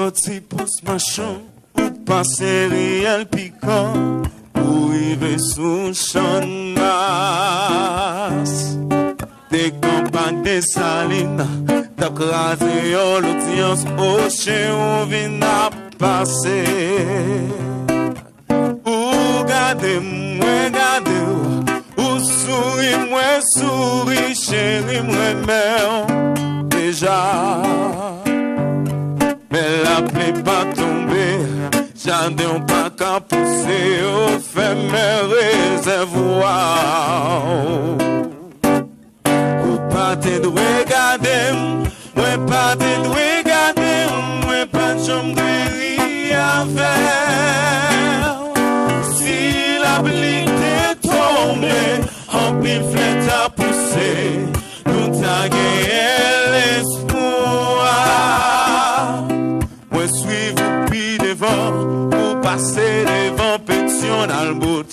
sorti Pòs Machan, ou passer réel piquant, ou river sous chanas. Des campagnes des salines, t'as crasé l'audience, au chien ou vin à passer. Ou gardez, ou souris, chérie, moi, déjà. Mais la pluie pas tombée, jardin pas qu'à pousser, au fait mes réservoirs. Ou pas te regarder, moi pas te regarder, moi pas de chambre à faire. Si la pluie t'est tombée, en pile flèche à pousser, nous t'a gagné l'espoir. Moi suivre puis devant, pour passer devant pétion dans le bout.